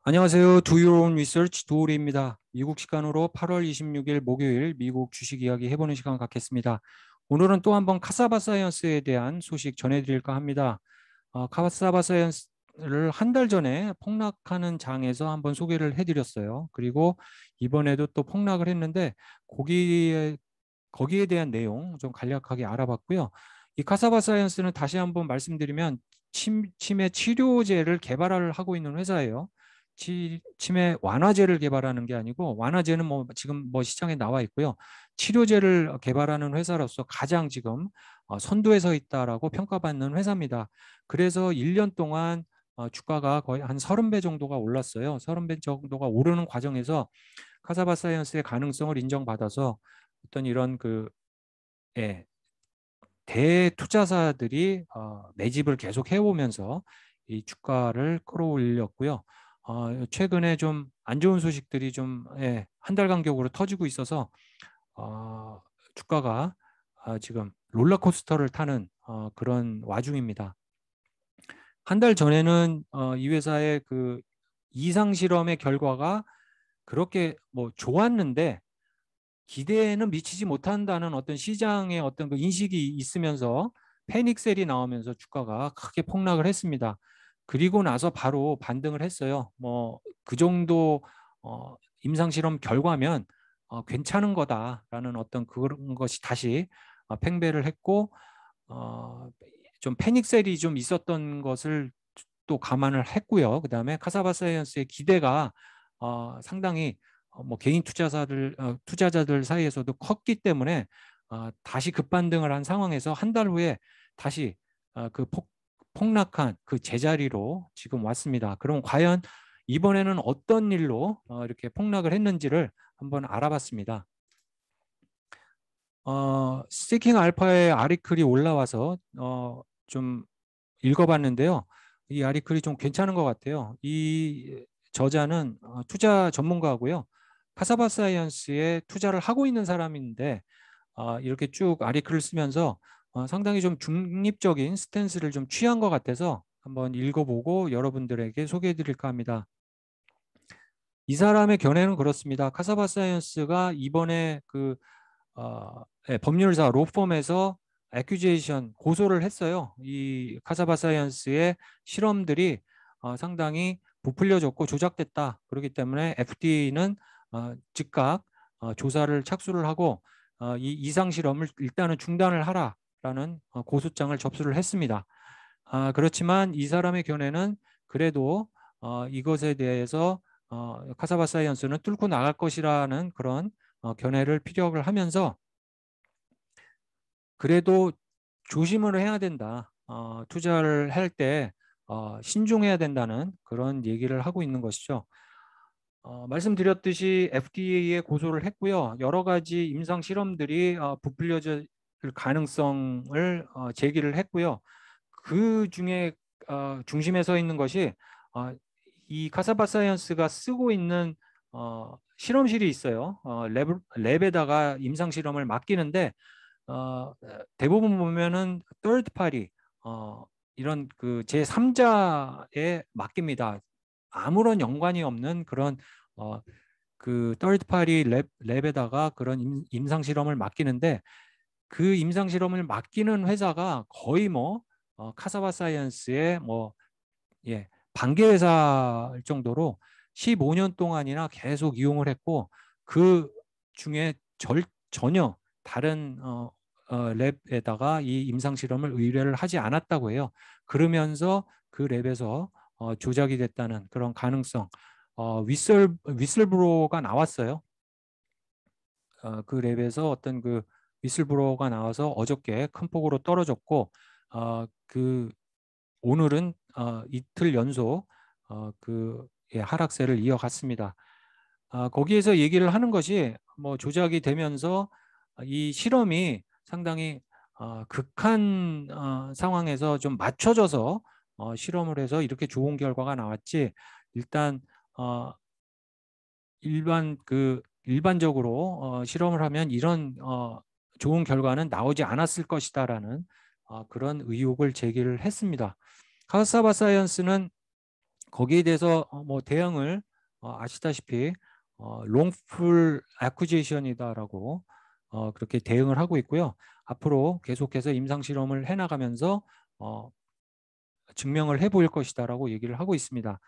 안녕하세요. Do Your Own Research 도우리입니다. 미국 시간으로 8월 26일 목요일 미국 주식 이야기 해보는 시간 갖겠습니다. 오늘은 또 한번 카사바 사이언스에 대한 소식 전해드릴까 합니다. 카사바 사이언스를 한 달 전에 폭락하는 장에서 한번 소개를 해드렸어요. 그리고 이번에도 또 폭락을 했는데 거기에 대한 내용 좀 간략하게 알아봤고요. 이 카사바 사이언스는 다시 한번 말씀드리면 치매 치료제를 개발을 하고 있는 회사예요. 치매 완화제를 개발하는 게 아니고, 완화제는 뭐 지금 뭐 시장에 나와 있고요. 치료제를 개발하는 회사로서 가장 지금 선두에 서 있다라고 평가받는 회사입니다. 그래서 1년 동안 주가가 거의 한 30배 정도가 올랐어요. 30배 정도가 오르는 과정에서 카사바 사이언스의 가능성을 인정받아서 어떤 이런 예, 대투자사들이 매집을 계속 해오면서 이 주가를 끌어올렸고요. 최근에 좀 안 좋은 소식들이 좀 한 달 간격으로 터지고 있어서 주가가 지금 롤러코스터를 타는 그런 와중입니다. 한 달 전에는 이 회사의 그 이상 실험의 결과가 그렇게 뭐 좋았는데 기대에는 미치지 못한다는 어떤 시장의 어떤 그 인식이 있으면서 패닉셀이 나오면서 주가가 크게 폭락을 했습니다. 그리고 나서 바로 반등을 했어요. 뭐 그 정도 임상 실험 결과면 괜찮은 거다라는 어떤 그런 것이 다시 팽배를 했고, 어, 좀 패닉셀이 좀 있었던 것을 또 감안을 했고요. 그다음에 카사바 사이언스의 기대가 상당히 뭐 개인 투자자들 사이에서도 컸기 때문에 다시 급반등을 한 상황에서 한 달 후에 다시 그 폭락한 그 제자리로 지금 왔습니다. 그럼 과연 이번에는 어떤 일로 이렇게 폭락을 했는지를 한번 알아봤습니다. 스티킹 알파의 아리클이 올라와서 좀 읽어봤는데요. 이 아리클이 좀 괜찮은 것 같아요. 이 저자는 투자 전문가고요. 카사바 사이언스에 투자를 하고 있는 사람인데 이렇게 쭉 아리클을 쓰면서 상당히 좀 중립적인 스탠스를 좀 취한 것 같아서 한번 읽어보고 여러분들에게 소개해드릴까 합니다. 이 사람의 견해는 그렇습니다. 카사바 사이언스가 이번에 법률사 로펌에서 애큐제이션 고소를 했어요. 이 카사바 사이언스의 실험들이 상당히 부풀려졌고 조작됐다. 그렇기 때문에 FDA는 즉각 조사를 착수를 하고 이 이상 실험을 일단은 중단을 하라라는 고소장을 접수를 했습니다. 그렇지만 이 사람의 견해는 그래도 이것에 대해서 카사바 사이언스는 뚫고 나갈 것이라는 그런 견해를 피력을 하면서 그래도 조심을 해야 된다. 투자를 할 때 신중해야 된다는 그런 얘기를 하고 있는 것이죠. 말씀드렸듯이 FDA에 고소를 했고요. 여러 가지 임상 실험들이 부풀려질 가능성을 제기를 했고요. 그 중에 중심에 서 있는 것이 이 카사바 사이언스가 쓰고 있는 실험실이 있어요. 랩에다가 임상 실험을 맡기는데 어, 대부분 보면은 third party 이런 그 제3자에 맡깁니다. 아무런 연관이 없는 그런 그 third party 랩에다가 그런 임상 실험을 맡기는데 그 임상 실험을 맡기는 회사가 거의 뭐 카사바 사이언스의 뭐 반개 회사일 정도로 15년 동안이나 계속 이용을 했고 그 중에 전혀 다른 랩에다가 이 임상 실험을 의뢰를 하지 않았다고 해요. 그러면서 그 랩에서 조작이 됐다는 그런 가능성, 위슬브로가 나왔어요. 그 랩에서 어떤 그 위슬브로가 나와서 어저께 큰 폭으로 떨어졌고, 그 오늘은 이틀 연속 하락세를 이어갔습니다. 거기에서 얘기를 하는 것이 뭐 조작이 되면서 이 실험이 상당히 극한 상황에서 좀 맞춰져서 실험을 해서 이렇게 좋은 결과가 나왔지. 일단 일반적으로 실험을 하면 이런 좋은 결과는 나오지 않았을 것이다라는 그런 의혹을 제기를 했습니다. 카사바 사이언스는 거기에 대해서 뭐 대응을 아시다시피 wrongful accusation이다라고 그렇게 대응을 하고 있고요. 앞으로 계속해서 임상 실험을 해나가면서 증명을 해보일 것이다라고 얘기를 하고 있습니다.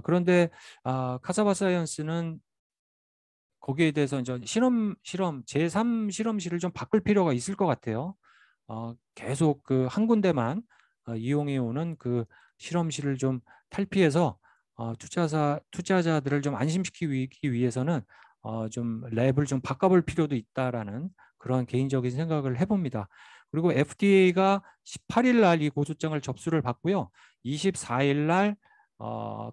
그런데 카사바 사이언스는 거기에 대해서 이제 실험 제3 실험실을 좀 바꿀 필요가 있을 것 같아요. 계속 그 한 군데만 이용해 오는 그 실험실을 좀 탈피해서 투자자들을 좀 안심시키기 위해서는 좀 랩을 좀 바꿔볼 필요도 있다라는 그런 개인적인 생각을 해봅니다. 그리고 FDA가 18일 날 이 고소장을 접수를 받고요. 24일 날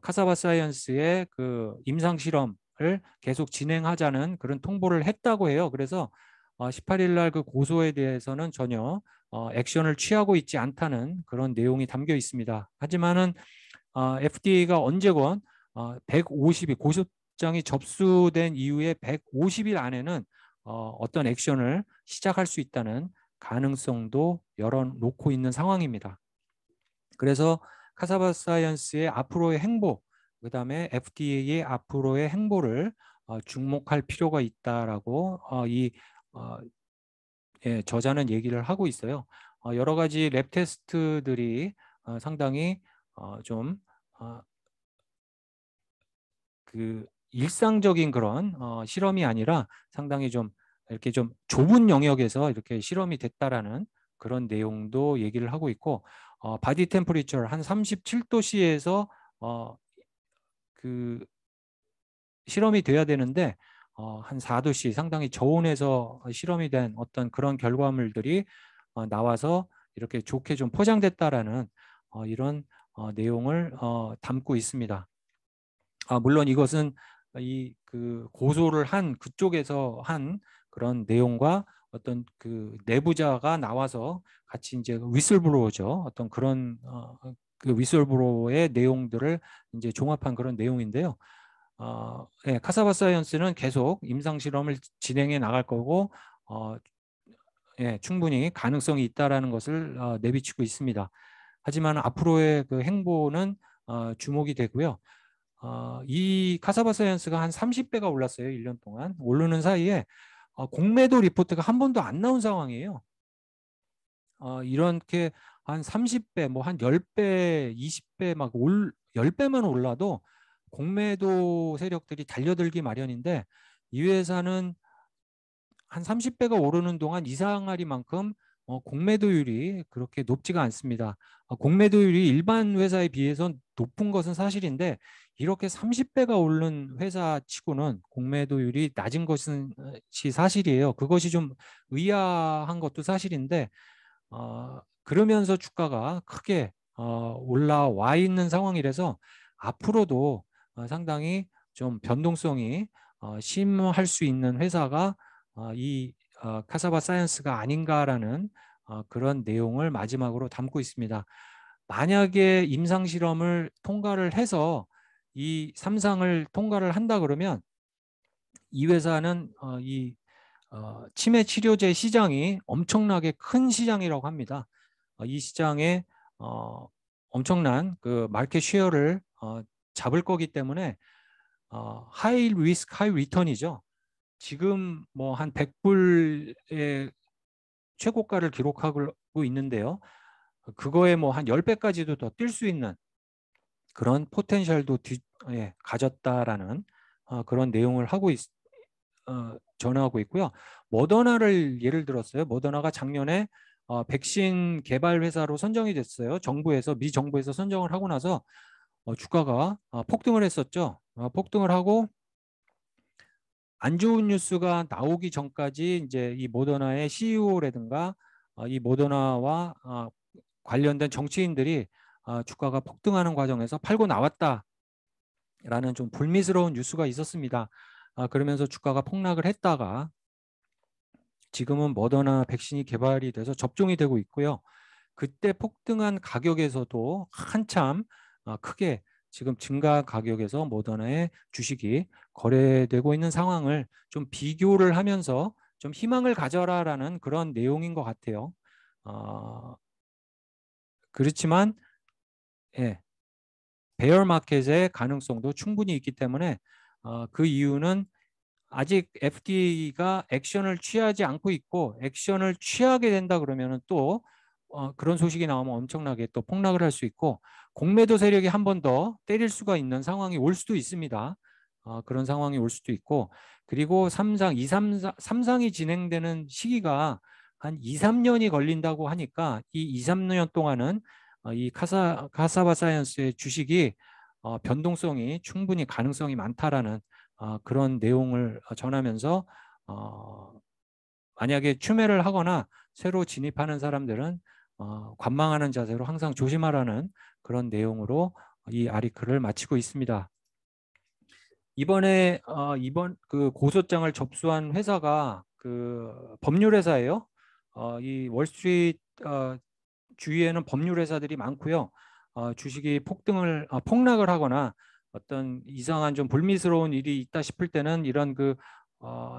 카사바 사이언스의 그 임상 실험을 계속 진행하자는 그런 통보를 했다고 해요. 그래서 18일 날 그 고소에 대해서는 전혀 액션을 취하고 있지 않다는 그런 내용이 담겨 있습니다. 하지만은 FDA가 언제건 150일 고소장이 접수된 이후에 150일 안에는 어떤 액션을 시작할 수 있다는 가능성도 열어놓고 있는 상황입니다. 그래서 카사바 사이언스의 앞으로의 행보, 그다음에 FDA의 앞으로의 행보를 주목할 필요가 있다라고 이 저자는 얘기를 하고 있어요. 여러 가지 랩 테스트들이 상당히 좀 그 일상적인 그런 실험이 아니라 상당히 좀 이렇게 좀 좁은 영역에서 이렇게 실험이 됐다라는 그런 내용도 얘기를 하고 있고 바디 템퍼리처 한 37도씨에서 그 실험이 돼야 되는데 한 4도씨 상당히 저온에서 실험이 된 어떤 그런 결과물들이 나와서 이렇게 좋게 좀 포장됐다라는 이런 내용을 담고 있습니다. 물론 이것은 이 그 고소를 한 그쪽에서 한 그런 내용과 어떤 그 내부자가 나와서 같이 이제 위슬블로우죠. 어떤 그런 그 위슬블로우의 내용들을 이제 종합한 그런 내용인데요. 카사바 사이언스는 계속 임상 실험을 진행해 나갈 거고 충분히 가능성이 있다라는 것을 내비치고 있습니다. 하지만 앞으로의 그 행보는 주목이 되고요. 이 카사바 사이언스가 한 30배가 올랐어요. 1년 동안. 오르는 사이에 공매도 리포트가 한 번도 안 나온 상황이에요. 이렇게 한 30배, 뭐 한 10배, 20배 막 10배만 올라도 공매도 세력들이 달려들기 마련인데 이 회사는 한 30배가 오르는 동안 이상하리만큼 공매도율이 그렇게 높지가 않습니다. 공매도율이 일반 회사에 비해서 높은 것은 사실인데 이렇게 30배가 오른 회사 치고는 공매도율이 낮은 것은 사실이에요. 그것이 좀 의아한 것도 사실인데 그러면서 주가가 크게 올라와 있는 상황이라서 앞으로도 상당히 좀 변동성이 심할 수 있는 회사가 이 카사바 사이언스가 아닌가라는 그런 내용을 마지막으로 담고 있습니다. 만약에 임상 실험을 통과를 해서 이 3상을 통과를 한다 그러면 이 회사는 이 치매 치료제 시장이 엄청나게 큰 시장이라고 합니다. 이 시장에 엄청난 그 마켓 쉐어를 잡을 거기 때문에 하이 리스크 하이 리턴이죠. 지금 뭐 한 100불의 최고가를 기록하고 있는데요. 그거에 뭐 한 10배까지도 더 뛸 수 있는 그런 포텐셜도 가졌다라는 그런 내용을 전하고 있고요. 모더나를 예를 들었어요. 모더나가 작년에 백신 개발 회사로 선정이 됐어요. 미 정부에서 선정을 하고 나서 주가가 폭등을 했었죠. 폭등을 하고 안 좋은 뉴스가 나오기 전까지 이제 이 모더나의 CEO라든가 이 모더나와 관련된 정치인들이 주가가 폭등하는 과정에서 팔고 나왔다라는 좀 불미스러운 뉴스가 있었습니다. 그러면서 주가가 폭락을 했다가 지금은 모더나 백신이 개발이 돼서 접종이 되고 있고요. 그때 폭등한 가격에서도 한참 크게 지금 증가 가격에서 모더나의 주식이 거래되고 있는 상황을 좀 비교를 하면서 좀 희망을 가져라라는 그런 내용인 것 같아요. 그렇지만 베어 마켓의 가능성도 충분히 있기 때문에 그 이유는 아직 FDA가 액션을 취하지 않고 있고, 액션을 취하게 된다 그러면은 또 그런 소식이 나오면 엄청나게 또 폭락을 할 수 있고, 공매도 세력이 한 번 더 때릴 수가 있는 상황이 올 수도 있습니다. 그런 상황이 올 수도 있고, 그리고 삼상이 진행되는 시기가 한 2, 3년이 걸린다고 하니까 이 2, 3년 동안은 이 카사바 사이언스의 주식이 변동성이 충분히 가능성이 많다라는 그런 내용을 전하면서 만약에 추매를 하거나 새로 진입하는 사람들은 관망하는 자세로 항상 조심하라는 그런 내용으로 이 아리클을 마치고 있습니다. 이번 그 고소장을 접수한 회사가 그 법률 회사예요. 이 월스트리트 주위에는 법률 회사들이 많고요. 주식이 폭락을 하거나 어떤 이상한 좀 불미스러운 일이 있다 싶을 때는 이런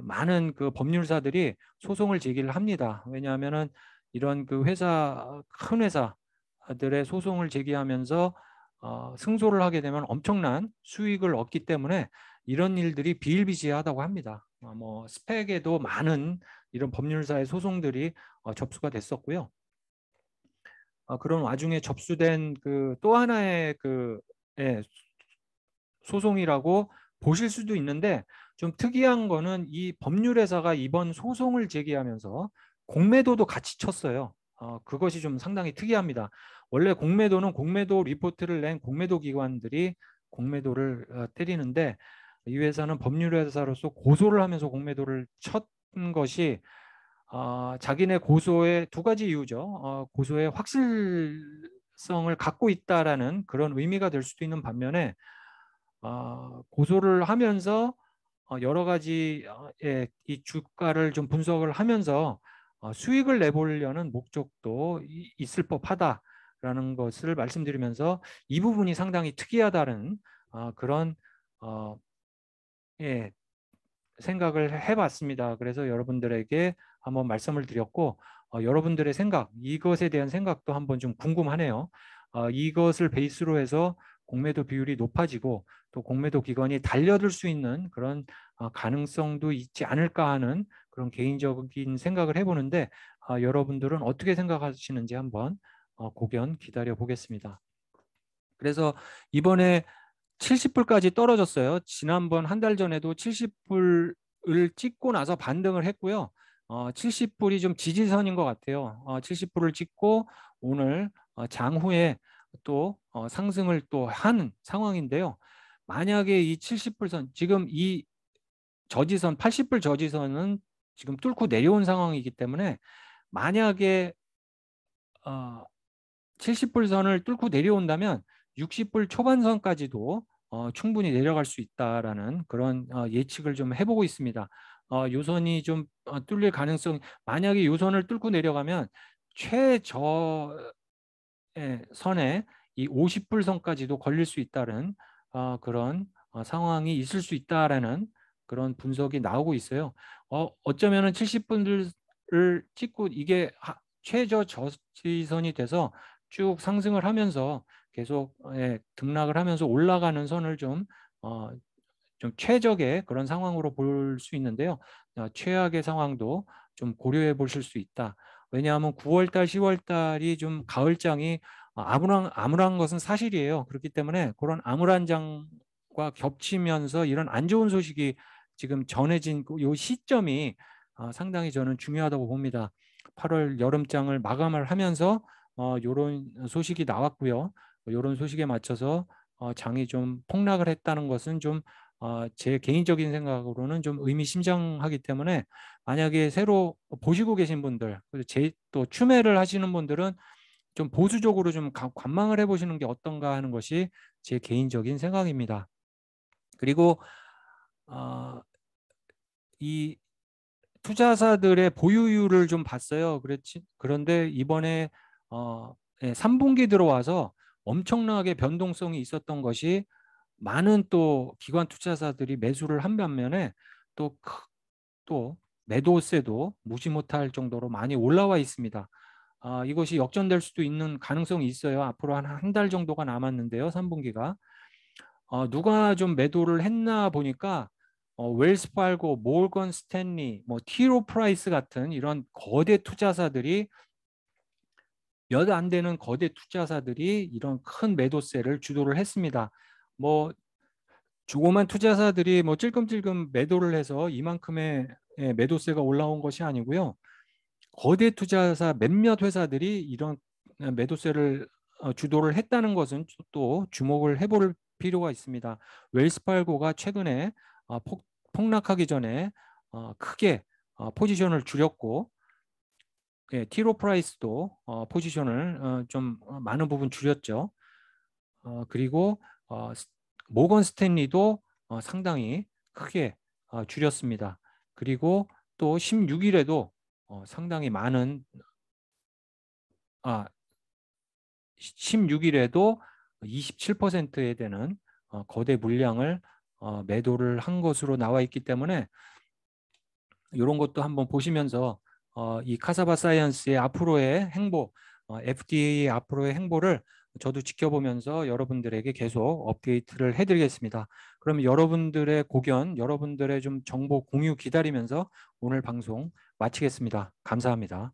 많은 그 법률사들이 소송을 제기를 합니다. 왜냐하면은 이런 그 큰 회사들의 소송을 제기하면서 승소를 하게 되면 엄청난 수익을 얻기 때문에 이런 일들이 비일비재하다고 합니다. 뭐 스펙에도 많은 이런 법률사의 소송들이 접수가 됐었고요. 그런 와중에 접수된 그 또 하나의 소송이라고 보실 수도 있는데, 좀 특이한 거는 이 법률회사가 이번 소송을 제기하면서 공매도도 같이 쳤어요. 그것이 좀 상당히 특이합니다. 원래 공매도는 공매도 리포트를 낸 공매도 기관들이 공매도를 때리는데, 이 회사는 법률회사로서 고소를 하면서 공매도를 쳤던 것이 자기네 고소의 두 가지 이유죠. 고소의 확실성을 갖고 있다라는 그런 의미가 될 수도 있는 반면에, 고소를 하면서 여러 가지의 이 주가를 좀 분석을 하면서 수익을 내보려는 목적도 있을 법하다라는 것을 말씀드리면서 이 부분이 상당히 특이하다는 그런 예, 생각을 해봤습니다. 그래서 여러분들에게 한번 말씀을 드렸고, 여러분들의 생각, 이것에 대한 생각도 한번 좀 궁금하네요. 이것을 베이스로 해서 공매도 비율이 높아지고 또 공매도 기관이 달려들 수 있는 그런 가능성도 있지 않을까 하는 그런 개인적인 생각을 해보는데, 여러분들은 어떻게 생각하시는지 한번 고견 기다려 보겠습니다. 그래서 이번에 70불까지 떨어졌어요. 지난번 한 달 전에도 70불을 찍고 나서 반등을 했고요. 70불이 좀 지지선인 것 같아요. 70불을 찍고 오늘 장후에 또 상승을 또 한 상황인데요. 만약에 이 70불선, 지금 이 저지선 80불 저지선은 지금 뚫고 내려온 상황이기 때문에, 만약에 70불 선을 뚫고 내려온다면 60불 초반선까지도 충분히 내려갈 수 있다라는 그런 예측을 좀 해보고 있습니다. 요선이 좀 뚫릴 가능성, 만약에 요선을 뚫고 내려가면 최저의 선에 이 50불 선까지도 걸릴 수 있다는 그런 상황이 있을 수 있다라는 그런 분석이 나오고 있어요. 어쩌면은 70분을 찍고 이게 최저 저지선이 돼서 쭉 상승을 하면서 계속 등락을 하면서 올라가는 선을 좀 최적의 그런 상황으로 볼 수 있는데요. 최악의 상황도 좀 고려해 보실 수 있다. 왜냐하면 9월달, 10월달이 좀 가을장이 암울한 것은 사실이에요. 그렇기 때문에 그런 암울한 장과 겹치면서 이런 안 좋은 소식이 지금 전해진 이 시점이 상당히 저는 중요하다고 봅니다. 8월 여름장을 마감을 하면서 이런 소식이 나왔고요. 이런 소식에 맞춰서 장이 좀 폭락을 했다는 것은 좀 제 개인적인 생각으로는 좀 의미심장하기 때문에, 만약에 새로 보시고 계신 분들, 또 추매를 하시는 분들은 좀 보수적으로 좀 관망을 해보시는 게 어떤가 하는 것이 제 개인적인 생각입니다. 그리고 이 투자사들의 보유율을 좀 봤어요. 그런데 이번에 3분기 들어와서 엄청나게 변동성이 있었던 것이, 많은 또 기관 투자사들이 매수를 한 반면에 또, 또 매도세도 무시 못할 정도로 많이 올라와 있습니다. 이것이 역전될 수도 있는 가능성이 있어요. 앞으로 한 달 정도가 남았는데요. 3분기가. 누가 좀 매도를 했나 보니까 웰스파르고, 모건 스탠리, 뭐 티로 프라이스 같은 이런 거대 투자사들이, 몇 안 되는 거대 투자사들이 이런 큰 매도세를 주도를 했습니다. 뭐 조그만 투자사들이 뭐 찔끔찔끔 매도를 해서 이만큼의 매도세가 올라온 것이 아니고요. 거대 투자사 몇몇 회사들이 이런 매도세를 주도를 했다는 것은 또 주목을 해볼 필요가 있습니다. 웰스파르고가 최근에 폭락하기 전에 크게 포지션을 줄였고, 티로 프라이스도 포지션을 좀 많은 부분 줄였죠. 그리고 모건 스탠리도 상당히 크게 줄였습니다. 그리고 또 16일에도 상당히 많은 16일에도 27%에 되는 거대 물량을 매도를 한 것으로 나와 있기 때문에 이런 것도 한번 보시면서 이 카사바 사이언스의 앞으로의 행보, FDA의 앞으로의 행보를 저도 지켜보면서 여러분들에게 계속 업데이트를 해드리겠습니다. 그럼 여러분들의 고견, 여러분들의 좀 정보 공유 기다리면서 오늘 방송 마치겠습니다. 감사합니다.